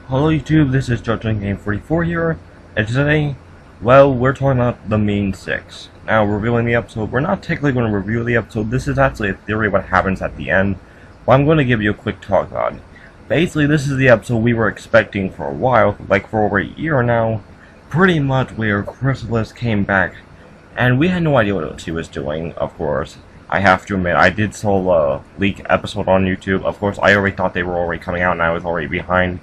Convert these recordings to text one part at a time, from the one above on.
Hello YouTube, this is Judging Game 44 here, and today, well, we're talking about the main 6. Now, reviewing the episode, we're not technically going to review the episode, this is actually a theory of what happens at the end, but I'm going to give you a quick talk on it. Basically, this is the episode we were expecting for a while, like for over a year now, pretty much where Chrysalis came back, and we had no idea what she was doing, of course. I have to admit, I did saw a leak episode on YouTube, of course I already thought they were already coming out and I was already behind.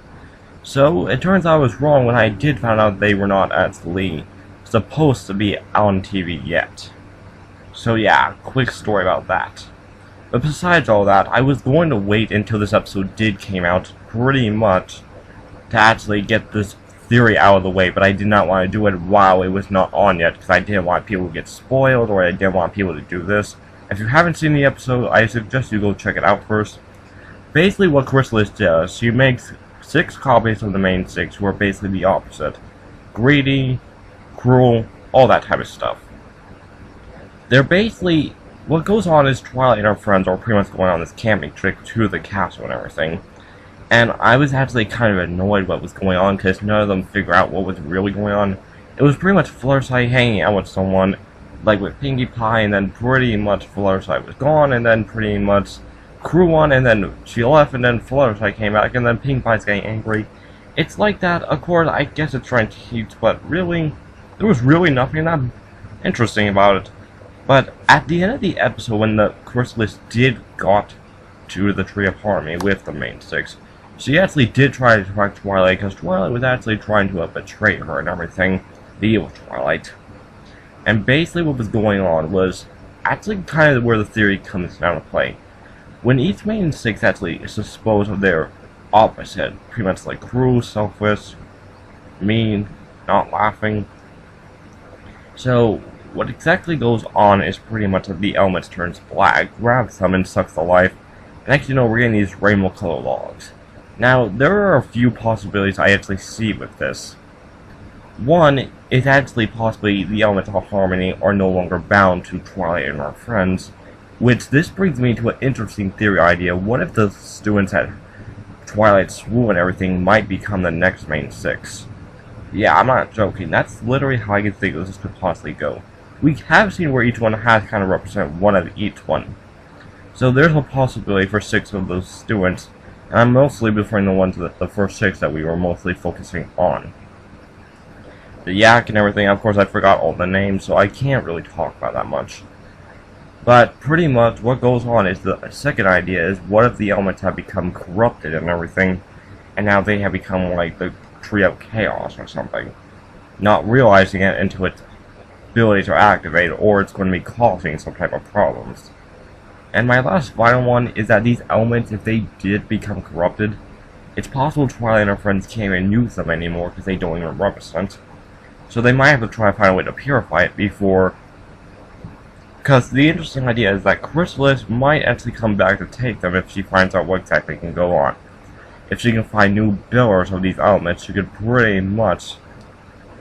So, it turns out I was wrong when I did find out they were not actually supposed to be on TV yet. So yeah, quick story about that. But besides all that, I was going to wait until this episode came out, pretty much, to actually get this theory out of the way, but I did not want to do it while it was not on yet, because I didn't want people to get spoiled, or I didn't want people to do this. If you haven't seen the episode, I suggest you go check it out first. Basically what Chrysalis does, she makes 6 copies of the main 6 who are basically the opposite. Greedy, cruel, all that type of stuff. They're basically, what goes on is Twilight and her friends are pretty much going on this camping trip to the castle and everything. And I was actually kind of annoyed what was going on because none of them figure out what was really going on. It was pretty much Fluttershy hanging out with someone, like with Pinkie Pie, and then pretty much Fluttershy was gone, and then pretty much Crew won, and then she left, and then Fluttershy came back, and then Pinkie Pie's getting angry. It's like that, of course, I guess it's trying to teach, but really, there was really nothing that interesting about it. But at the end of the episode, when the Chrysalis did got to the Tree of Harmony with the main 6, she actually did try to track Twilight, because Twilight was actually trying to betray her and everything, the evil Twilight. And basically what was going on was actually kind of where the theory comes down to play. When each main 6 actually is disposed of their opposite, pretty much like cruel, selfish, mean, not laughing. So, what exactly goes on is pretty much that the element turns black, grabs them and sucks the life, and next you know we're getting these rainbow color logs. Now, there are a few possibilities I actually see with this. One is actually possibly the elements of harmony are no longer bound to Twilight and her friends, which this brings me to an interesting theory idea. What if the students at Twilight School and everything might become the next main 6? Yeah, I'm not joking. That's literally how I can think this could possibly go. We have seen where each one has kind of represent one of each one. So there's a possibility for 6 of those students, and I'm mostly referring to the first 6 that we were mostly focusing on. The Yak and everything, of course I forgot all the names, so I can't really talk about that much. But pretty much what goes on is the second idea is what if the elements have become corrupted and everything, and now they have become like the Tree of Chaos or something, not realizing it until its ability to activate, or it's going to be causing some type of problems. And my last final one is that these elements, if they did become corrupted, it's possible Twilight and her friends can't even use them anymore because they don't even represent. So they might have to try to find a way to purify it before. Because the interesting idea is that Chrysalis might actually come back to take them if she finds out what exactly can go on. If she can find new bearers of these elements, she could pretty much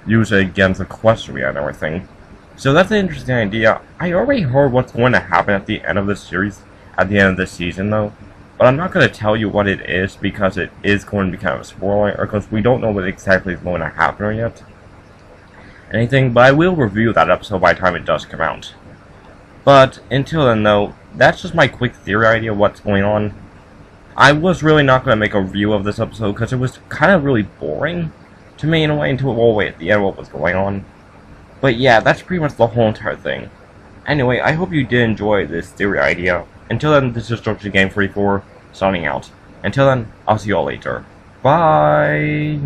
use it against Equestria and everything. So that's an interesting idea. I already heard what's going to happen at the end of this series, at the end of this season though. But I'm not going to tell you what it is because it is going to be kind of a spoiler, or because we don't know what exactly is going to happen yet. But I will review that episode by the time it does come out. But until then though, that's just my quick theory idea of what's going on. I was really not going to make a review of this episode because it was kind of really boring to me in a way until all the way at the end what was going on. But yeah, that's pretty much the whole entire thing. Anyway, I hope you did enjoy this theory idea. Until then, this is Judging Game 44, signing out. Until then, I'll see you all later. Bye!